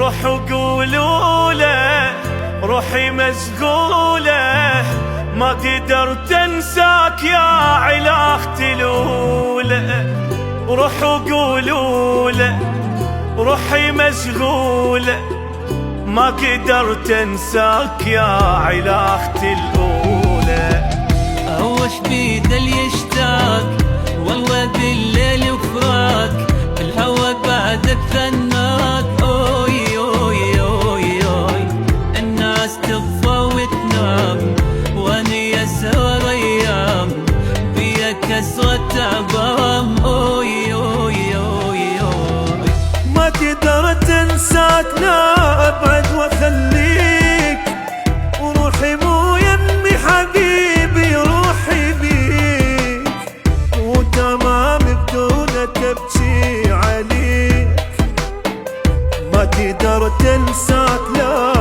روحوا قولوا له روحي مشغولة، ما قدرت انساك يا علاقتي الأولى. روحوا قولوا له روحي مشغولة، ما قدرت انساك يا علاقتي الأولى. وش بيد اللي يشتاق والله بالليل وفراق، الهوى بعدك ثناك. اوي اوي اوي اوي الناس تغفى وتنام، وانا يا سوى ايام بيا كسرة عظام. اوي اوي اوي اوي ما قدرت انساك لا ابعد واخليك، وروحي مو يمي حبيبي روحي بيك، وتمام بدونك ابكي عليك. ما قدرت انساك لا